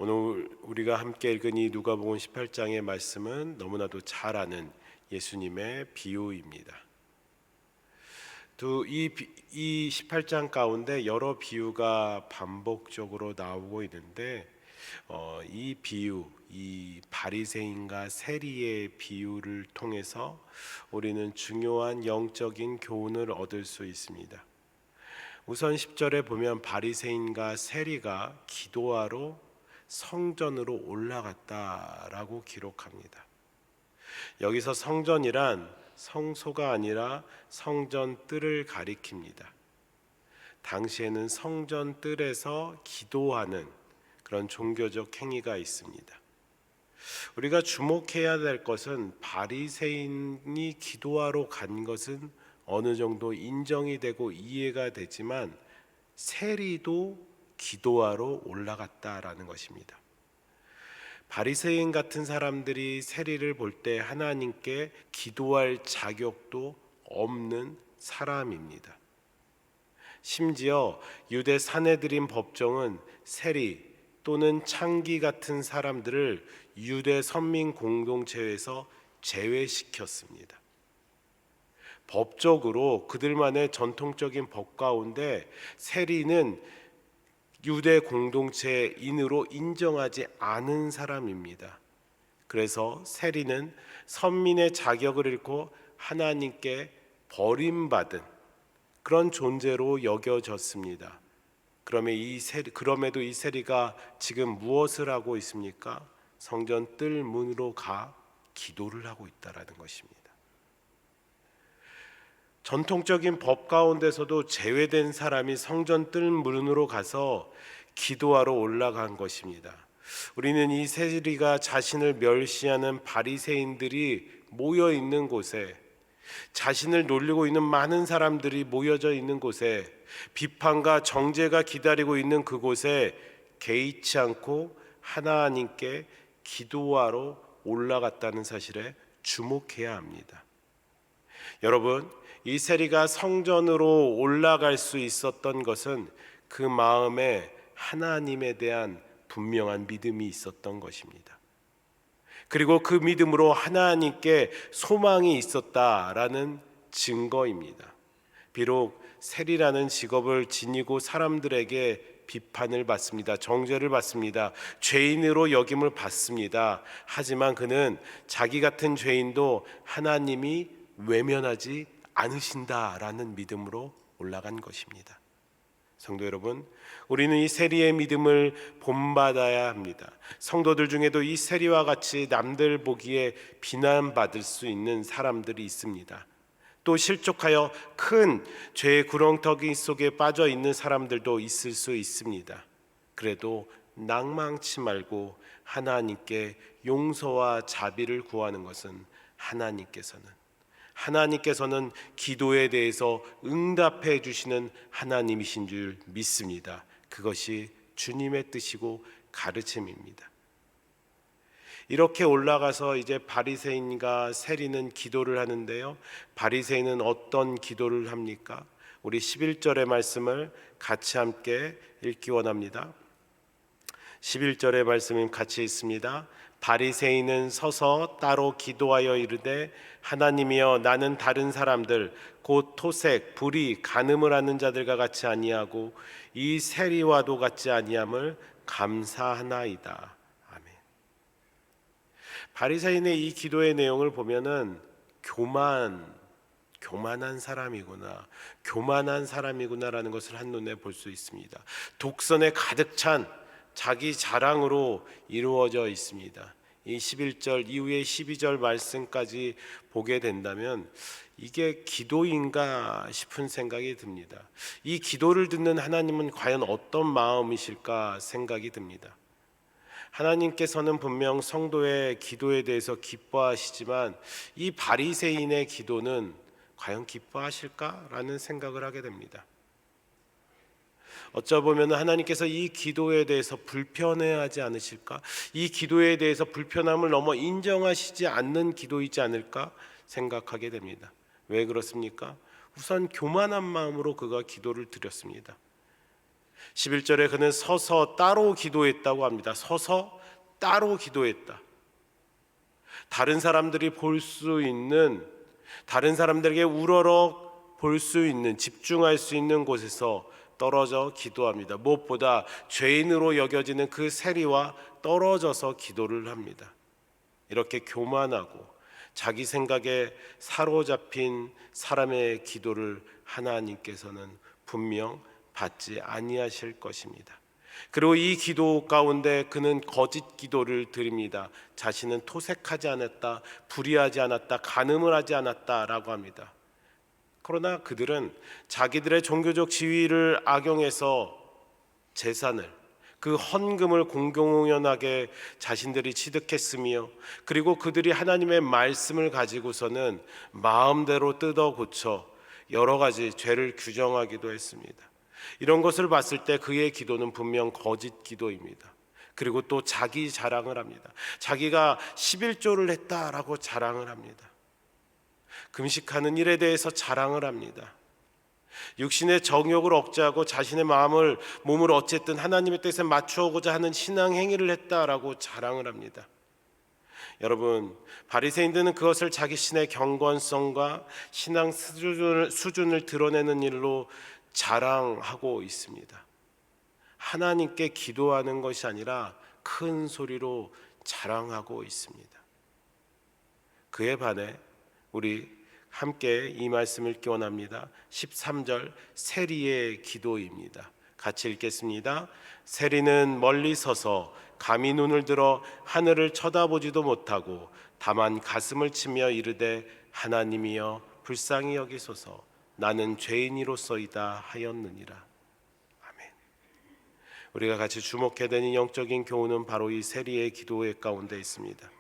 오늘 우리가 함께 읽은 이 누가복음 18장의 말씀은 너무나도 잘 아는 예수님의 비유입니다. 이 18장 가운데 여러 비유가 반복적으로 나오고 있는데 이 비유, 이 바리새인과 세리의 비유를 통해서 우리는 중요한 영적인 교훈을 얻을 수 있습니다. 우선 10절에 보면 바리새인과 세리가 기도하러 성전으로 올라갔다라고 기록합니다. 여기서 성전이란 성소가 아니라 성전 뜰을 가리킵니다. 당시에는 성전 뜰에서 기도하는 그런 종교적 행위가 있습니다. 우리가 주목해야 될 것은 바리새인이 기도하러 간 것은 어느 정도 인정이 되고 이해가 되지만 세리도 기도하러 올라갔다라는 것입니다. 바리새인 같은 사람들이 세리를 볼 때 하나님께 기도할 자격도 없는 사람입니다. 심지어 유대 산헤드린 법정은 세리 또는 창기 같은 사람들을 유대 선민 공동체에서 제외시켰습니다. 법적으로 그들만의 전통적인 법 가운데 세리는 유대 공동체인으로 인정하지 않은 사람입니다. 그래서 세리는 선민의 자격을 잃고 하나님께 버림받은 그런 존재로 여겨졌습니다. 그럼에도 이 세리가 지금 무엇을 하고 있습니까? 성전 뜰 문으로 가 기도를 하고 있다라는 것입니다. 전통적인 법 가운데서도 제외된 사람이 성전 뜰 문으로 가서 기도하러 올라간 것입니다. 우리는 이 세리가 자신을 멸시하는 바리새인들이 모여 있는 곳에, 자신을 놀리고 있는 많은 사람들이 모여져 있는 곳에, 비판과 정죄가 기다리고 있는 그곳에 개의치 않고 하나님께 기도하러 올라갔다는 사실에 주목해야 합니다. 여러분, 이 세리가 성전으로 올라갈 수 있었던 것은 그 마음에 하나님에 대한 분명한 믿음이 있었던 것입니다. 그리고 그 믿음으로 하나님께 소망이 있었다라는 증거입니다. 비록 세리라는 직업을 지니고 사람들에게 비판을 받습니다. 정죄를 받습니다. 죄인으로 여김을 받습니다. 하지만 그는 자기 같은 죄인도 하나님이 외면하지 않으신다라는 믿음으로 올라간 것입니다. 성도 여러분, 우리는 이 세리의 믿음을 본받아야 합니다. 성도들 중에도 이 세리와 같이 남들 보기에 비난받을 수 있는 사람들이 있습니다. 또 실족하여 큰 죄의 구렁텅이 속에 빠져 있는 사람들도 있을 수 있습니다. 그래도 낭망치 말고 하나님께 용서와 자비를 구하는 것은 하나님께서는 기도에 대해서 응답해 주시는 하나님이신 줄 믿습니다. 그것이 주님의 뜻이고 가르침입니다. 이렇게 올라가서 이제 바리새인과 세리는 기도를 하는데요. 바리새인은 어떤 기도를 합니까? 우리 11절의 말씀을 같이 함께 읽기 원합니다. 11절의 말씀이 같이 있습니다. 바리새인은 서서 따로 기도하여 이르되 하나님이여, 나는 다른 사람들 곧 토색, 불의, 간음을 하는 자들과 같이 아니하고 이 세리와도 같지 아니함을 감사하나이다. 아멘. 바리새인의 이 기도의 내용을 보면은 교만한 사람이구나라는 것을 한눈에 볼 수 있습니다. 독선에 가득 찬 자기 자랑으로 이루어져 있습니다. 이 11절 이후에 12절 말씀까지 보게 된다면 이게 기도인가 싶은 생각이 듭니다. 이 기도를 듣는 하나님은 과연 어떤 마음이실까 생각이 듭니다. 하나님께서는 분명 성도의 기도에 대해서 기뻐하시지만 이 바리새인의 기도는 과연 기뻐하실까라는 생각을 하게 됩니다. 어쩌보면 하나님께서 이 기도에 대해서 불편해하지 않으실까? 이 기도에 대해서 불편함을 넘어 인정하시지 않는 기도이지 않을까 생각하게 됩니다. 왜 그렇습니까? 우선 교만한 마음으로 그가 기도를 드렸습니다. 11절에 그는 서서 따로 기도했다고 합니다. 서서 따로 기도했다. 다른 사람들이 볼 수 있는, 다른 사람들에게 우러러 볼 수 있는, 집중할 수 있는 곳에서 떨어져 기도합니다. 무엇보다 죄인으로 여겨지는 그 세리와 떨어져서 기도를 합니다. 이렇게 교만하고 자기 생각에 사로잡힌 사람의 기도를 하나님께서는 분명 받지 아니하실 것입니다. 그리고 이 기도 가운데 그는 거짓 기도를 드립니다. 자신은 토색하지 않았다, 불의하지 않았다, 간음을 하지 않았다라고 합니다. 그러나 그들은 자기들의 종교적 지위를 악용해서 재산을, 그 헌금을 공공연하게 자신들이 취득했으며, 그리고 그들이 하나님의 말씀을 가지고서는 마음대로 뜯어 고쳐 여러 가지 죄를 규정하기도 했습니다. 이런 것을 봤을 때 그의 기도는 분명 거짓 기도입니다. 그리고 또 자기 자랑을 합니다. 자기가 11조를 했다라고 자랑을 합니다. 금식하는 일에 대해서 자랑을 합니다. 육신의 정욕을 억제하고 자신의 몸을 어쨌든 하나님의 뜻에 맞추어고자 하는 신앙 행위를 했다라고 자랑을 합니다. 여러분, 바리새인들은 그것을 자기 신의 경건성과 신앙 수준을 드러내는 일로 자랑하고 있습니다. 하나님께 기도하는 것이 아니라 큰 소리로 자랑하고 있습니다. 그에 반해 우리 함께 이 말씀을 기원합니다. 13절 세리의 기도입니다. 같이 읽겠습니다. 세리는 멀리 서서 감히 눈을 들어 하늘을 쳐다보지도 못하고 다만 가슴을 치며 이르되 하나님이여 불쌍히 여기소서 나는 죄인이로소이다 하였느니라. 아멘. 우리가 같이 주목해야 되는 영적인 교훈은 바로 이 세리의 기도의 가운데 있습니다.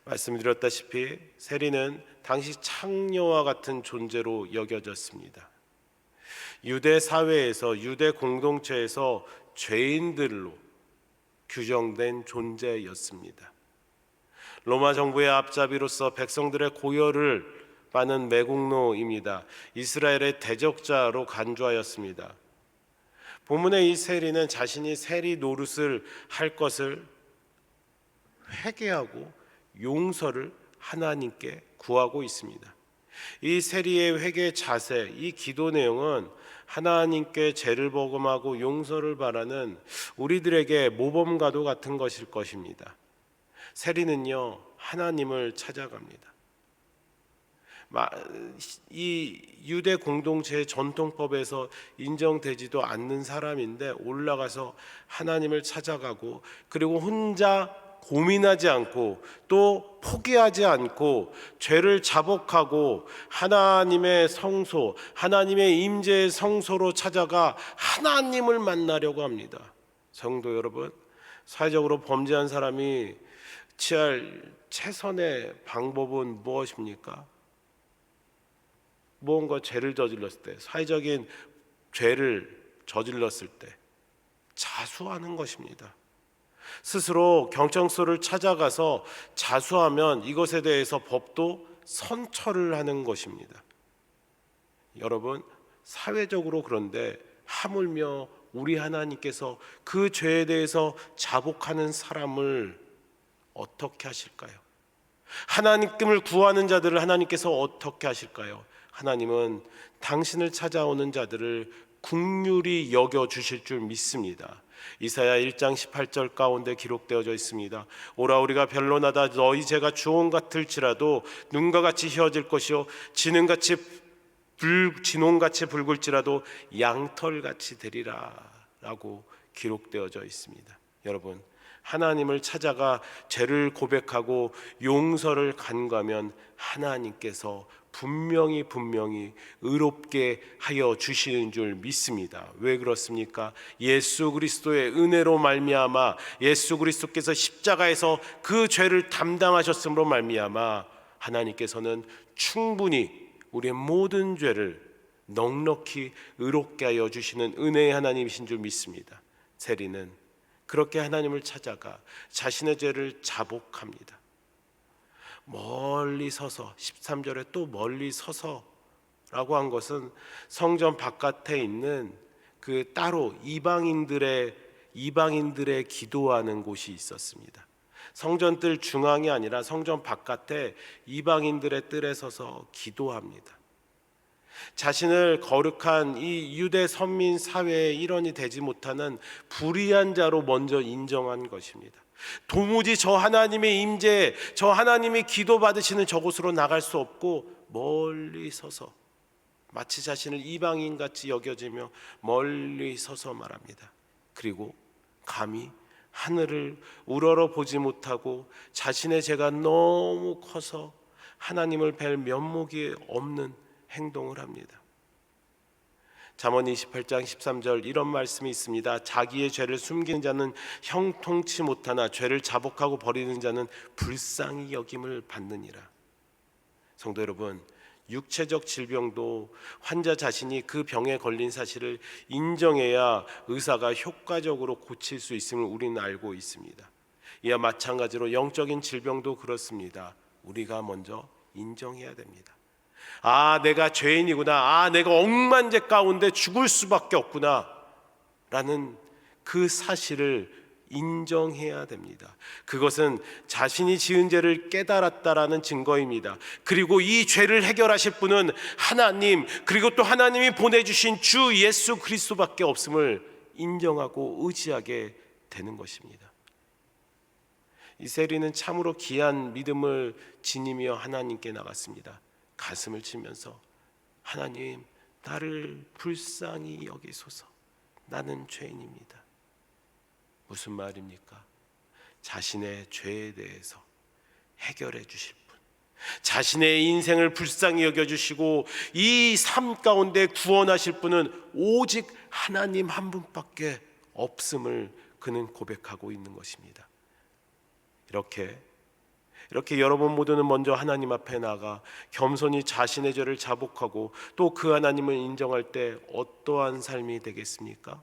말씀드렸다시피 세리는 당시 창녀와 같은 존재로 여겨졌습니다. 유대 사회에서, 유대 공동체에서 죄인들로 규정된 존재였습니다. 로마 정부의 앞잡이로서 백성들의 고열을 받는 매국노입니다. 이스라엘의 대적자로 간주하였습니다. 본문의 이 세리는 자신이 세리 노릇을 할 것을 회개하고 용서를 하나님께 구하고 있습니다. 이 세리의 회개 자세, 이 기도 내용은 하나님께 죄를 복음하고 용서를 바라는 우리들에게 모범과도 같은 것일 것입니다. 세리는요, 하나님을 찾아갑니다. 이 유대 공동체의 전통법에서 인정되지도 않는 사람인데 올라가서 하나님을 찾아가고, 그리고 혼자 고민하지 않고 또 포기하지 않고 죄를 자복하고 하나님의 성소, 하나님의 임재의 성소로 찾아가 하나님을 만나려고 합니다. 성도 여러분, 사회적으로 범죄한 사람이 취할 최선의 방법은 무엇입니까? 무언가 죄를 저질렀을 때, 사회적인 죄를 저질렀을 때 자수하는 것입니다. 스스로 경청소를 찾아가서 자수하면 이것에 대해서 법도 선처를 하는 것입니다. 여러분, 사회적으로 그런데 하물며 우리 하나님께서 그 죄에 대해서 자복하는 사람을 어떻게 하실까요? 하나님을 구하는 자들을 하나님께서 어떻게 하실까요? 하나님은 당신을 찾아오는 자들을 긍휼히 여겨주실 줄 믿습니다. 이사야 1장 18절 가운데 기록되어져 있습니다. 오라 우리가 변론하다 너희 죄가 주홍 같을지라도 눈과 같이 희어질 것이요 진홍같이 붉을지라도 양털같이 되리라 라고 기록되어져 있습니다. 여러분, 하나님을 찾아가 죄를 고백하고 용서를 간구하면 하나님께서 분명히 의롭게 하여 주시는 줄 믿습니다. 왜 그렇습니까? 예수 그리스도의 은혜로 말미암아, 예수 그리스도께서 십자가에서 그 죄를 담당하셨음으로 말미암아 하나님께서는 충분히 우리의 모든 죄를 넉넉히 의롭게 하여 주시는 은혜의 하나님이신 줄 믿습니다. 세리는 그렇게 하나님을 찾아가 자신의 죄를 자복합니다. 멀리 서서, 13절에 또 멀리 서서라고 한 것은 성전 바깥에 있는 그 따로 이방인들의 기도하는 곳이 있었습니다. 성전 뜰 중앙이 아니라 성전 바깥에 이방인들의 뜰에 서서 기도합니다. 자신을 거룩한 이 유대 선민 사회의 일원이 되지 못하는 불의한 자로 먼저 인정한 것입니다. 도무지 저 하나님의 임재, 저 하나님이 기도 받으시는 저곳으로 나갈 수 없고 멀리 서서 마치 자신을 이방인같이 여겨지며 멀리 서서 말합니다. 그리고 감히 하늘을 우러러 보지 못하고 자신의 죄가 너무 커서 하나님을 뵐 면목이 없는 행동을 합니다. 잠언 28장 13절 이런 말씀이 있습니다. 자기의 죄를 숨기는 자는 형통치 못하나 죄를 자복하고 버리는 자는 불쌍히 여김을 받느니라. 성도 여러분, 육체적 질병도 환자 자신이 그 병에 걸린 사실을 인정해야 의사가 효과적으로 고칠 수 있음을 우리는 알고 있습니다. 이와 마찬가지로 영적인 질병도 그렇습니다. 우리가 먼저 인정해야 됩니다. 내가 죄인이구나. 내가 억만죄 가운데 죽을 수밖에 없구나 라는 그 사실을 인정해야 됩니다. 그것은 자신이 지은 죄를 깨달았다라는 증거입니다. 그리고 이 죄를 해결하실 분은 하나님, 그리고 또 하나님이 보내주신 주 예수 그리스도밖에 없음을 인정하고 의지하게 되는 것입니다. 이 세리는 참으로 귀한 믿음을 지니며 하나님께 나갔습니다. 가슴을 치면서 하나님, 나를 불쌍히 여기소서. 나는 죄인입니다. 무슨 말입니까? 자신의 죄에 대해서 해결해 주실 분, 자신의 인생을 불쌍히 여겨주시고 이 삶 가운데 구원하실 분은 오직 하나님 한 분밖에 없음을 그는 고백하고 있는 것입니다. 이렇게 여러분 모두는 먼저 하나님 앞에 나가 겸손히 자신의 죄를 자복하고 또 그 하나님을 인정할 때 어떠한 삶이 되겠습니까?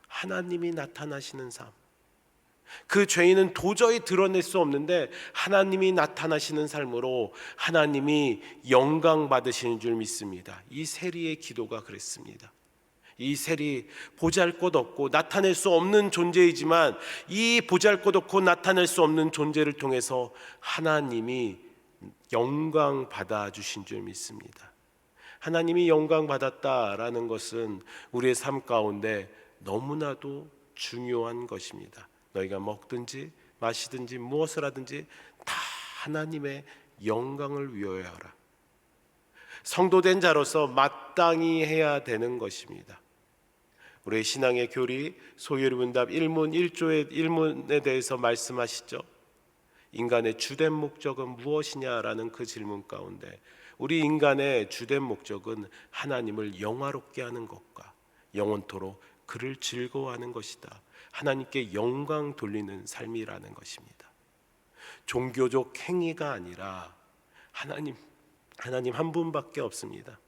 하나님이 나타나시는 삶. 그 죄인은 도저히 드러낼 수 없는데 하나님이 나타나시는 삶으로 하나님이 영광 받으시는 줄 믿습니다. 이 세리의 기도가 그랬습니다. 이 세리 보잘것없고 나타낼 수 없는 존재이지만 이 보잘것없고 나타낼 수 없는 존재를 통해서 하나님이 영광 받아주신 줄 믿습니다. 하나님이 영광 받았다라는 것은 우리의 삶 가운데 너무나도 중요한 것입니다. 너희가 먹든지 마시든지 무엇을 하든지 다 하나님의 영광을 위하여 하라. 성도된 자로서 마땅히 해야 되는 것입니다. 우리의 신앙의 교리 소요리문답 1문 1조의 1문에 대해서 말씀하시죠. 인간의 주된 목적은 무엇이냐라는 그 질문 가운데 우리 인간의 주된 목적은 하나님을 영화롭게 하는 것과 영원토록 그를 즐거워하는 것이다. 하나님께 영광 돌리는 삶이라는 것입니다. 종교적 행위가 아니라 하나님 한 분밖에 없습니다.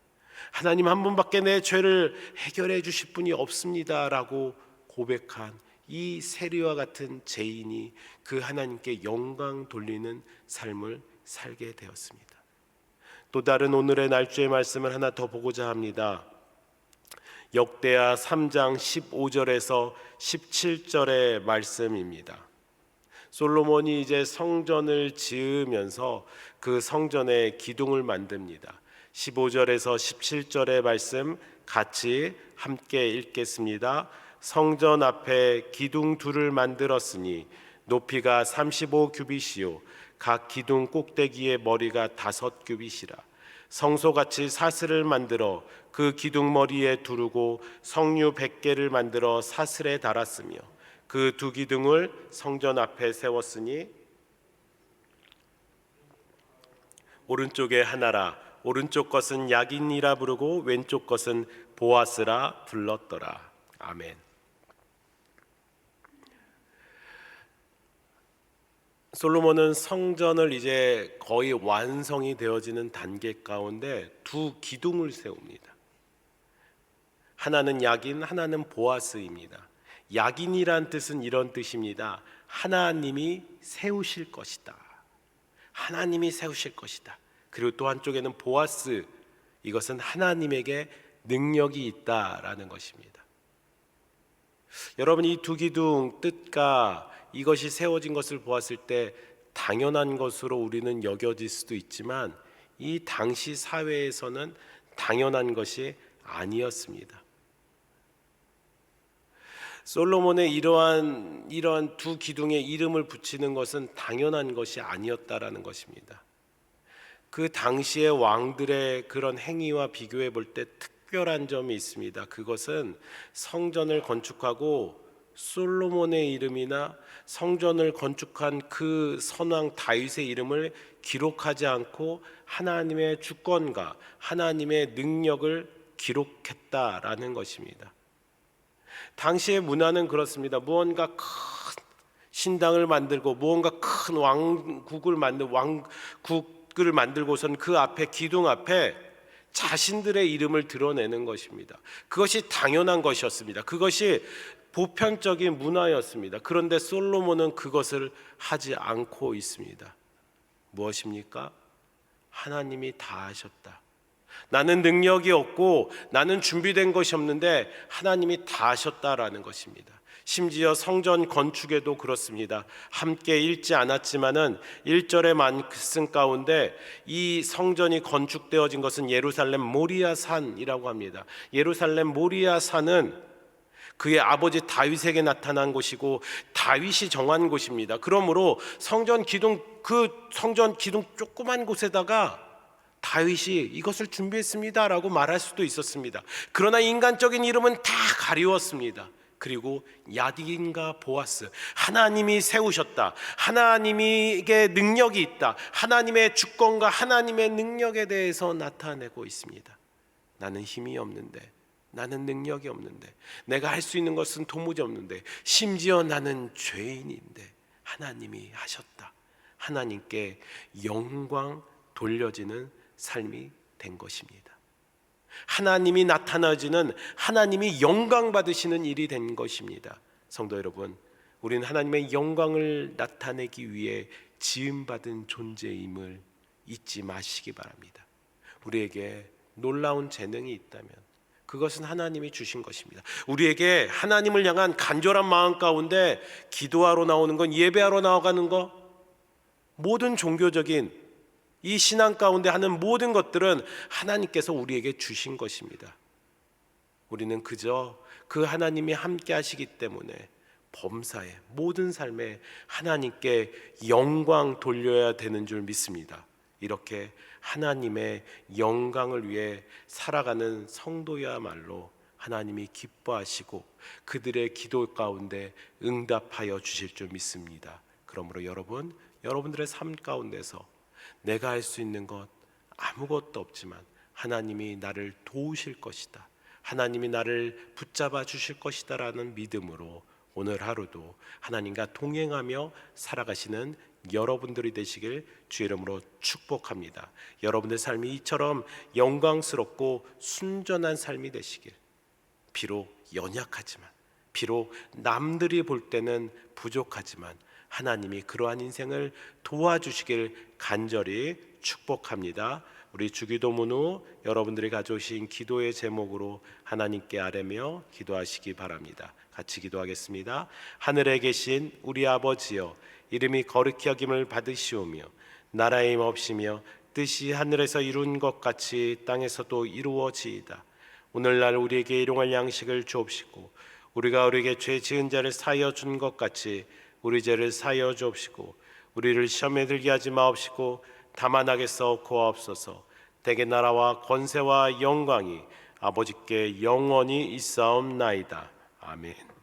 하나님 한 분밖에 내 죄를 해결해 주실 분이 없습니다라고 고백한 이 세리와 같은 죄인이 그 하나님께 영광 돌리는 삶을 살게 되었습니다. 또 다른 오늘의 날주의 말씀을 하나 더 보고자 합니다. 역대하 3장 15절에서 17절의 말씀입니다. 솔로몬이 이제 성전을 지으면서 그 성전에 기둥을 만듭니다. 15절에서 17절의 말씀 같이 함께 읽겠습니다. 성전 앞에 기둥 둘을 만들었으니 높이가 35규빗이요 각 기둥 꼭대기의 머리가 5규빗이라. 성소같이 사슬을 만들어 그 기둥 머리에 두르고 성류 100개를 만들어 사슬에 달았으며 그 두 기둥을 성전 앞에 세웠으니 오른쪽에 하나라. 오른쪽 것은 야긴이라 부르고 왼쪽 것은 보아스라 불렀더라. 아멘. 솔로몬은 성전을 이제 거의 완성이 되어지는 단계 가운데 두 기둥을 세웁니다. 하나는 야긴, 하나는 보아스입니다. 야긴이란 뜻은 이런 뜻입니다. 하나님이 세우실 것이다. 하나님이 세우실 것이다. 그리고 또 한쪽에는 보아스, 이것은 하나님에게 능력이 있다라는 것입니다. 여러분, 이 두 기둥 뜻과 이것이 세워진 것을 보았을 때 당연한 것으로 우리는 여겨질 수도 있지만 이 당시 사회에서는 당연한 것이 아니었습니다. 솔로몬의 이러한 두 기둥에 이름을 붙이는 것은 당연한 것이 아니었다라는 것입니다. 그 당시의 왕들의 그런 행위와 비교해 볼 때 특별한 점이 있습니다. 그것은 성전을 건축하고 솔로몬의 이름이나 성전을 건축한 그 선왕 다윗의 이름을 기록하지 않고 하나님의 주권과 하나님의 능력을 기록했다라는 것입니다. 당시의 문화는 그렇습니다. 무언가 큰 신당을 만들고 무언가 큰 왕국을 만들고선 그 앞에 기둥 앞에 자신들의 이름을 드러내는 것입니다. 그것이 당연한 것이었습니다. 그것이 보편적인 문화였습니다. 그런데 솔로몬은 그것을 하지 않고 있습니다. 무엇입니까? 하나님이 다 하셨다. 나는 능력이 없고 나는 준비된 것이 없는데 하나님이 다 하셨다라는 것입니다. 심지어 성전 건축에도 그렇습니다. 함께 읽지 않았지만은 1절의 말씀 가운데 이 성전이 건축되어진 것은 예루살렘 모리아 산이라고 합니다. 예루살렘 모리아 산은 그의 아버지 다윗에게 나타난 곳이고 다윗이 정한 곳입니다. 그러므로 성전 기둥 조그만 곳에다가 다윗이 이것을 준비했습니다라고 말할 수도 있었습니다. 그러나 인간적인 이름은 다 가리웠습니다. 그리고 야딘과 보아스, 하나님이 세우셨다, 하나님에게 능력이 있다, 하나님의 주권과 하나님의 능력에 대해서 나타내고 있습니다. 나는 힘이 없는데, 나는 능력이 없는데, 내가 할 수 있는 것은 도무지 없는데, 심지어 나는 죄인인데 하나님이 하셨다. 하나님께 영광 돌려지는 삶이 된 것입니다. 하나님이 나타나지는, 하나님이 영광 받으시는 일이 된 것입니다. 성도 여러분, 우리는 하나님의 영광을 나타내기 위해 지음받은 존재임을 잊지 마시기 바랍니다. 우리에게 놀라운 재능이 있다면 그것은 하나님이 주신 것입니다. 우리에게 하나님을 향한 간절한 마음 가운데 기도하러 나오는 건, 예배하러 나아가는 것, 모든 종교적인 이 신앙 가운데 하는 모든 것들은 하나님께서 우리에게 주신 것입니다. 우리는 그저 그 하나님이 함께 하시기 때문에 범사에, 모든 삶에 하나님께 영광 돌려야 되는 줄 믿습니다. 이렇게 하나님의 영광을 위해 살아가는 성도야말로 하나님이 기뻐하시고 그들의 기도 가운데 응답하여 주실 줄 믿습니다. 그러므로 여러분들의 삶 가운데서 내가 할 수 있는 것 아무것도 없지만 하나님이 나를 도우실 것이다, 하나님이 나를 붙잡아 주실 것이다 라는 믿음으로 오늘 하루도 하나님과 동행하며 살아가시는 여러분들이 되시길 주 이름으로 축복합니다. 여러분의 삶이 이처럼 영광스럽고 순전한 삶이 되시길, 비록 연약하지만, 비록 남들이 볼 때는 부족하지만 하나님이 그러한 인생을 도와주시길 간절히 축복합니다. 우리 주기도문 후 여러분들이 가져오신 기도의 제목으로 하나님께 아뢰며 기도하시기 바랍니다. 같이 기도하겠습니다. 하늘에 계신 우리 아버지여, 이름이 거룩히 여김을 받으시오며 나라의 힘 없이며 뜻이 하늘에서 이룬 것 같이 땅에서도 이루어지이다. 오늘날 우리에게 일용할 양식을 주옵시고 우리가 우리에게 죄 지은 자를 사하여 준 것 같이 우리 죄를 사하여 주옵시고 우리를 시험에 들게 하지 마옵시고 다만 악에서 구하옵소서. 대개 나라와 권세와 영광이 아버지께 영원히 있사옵나이다. 아멘.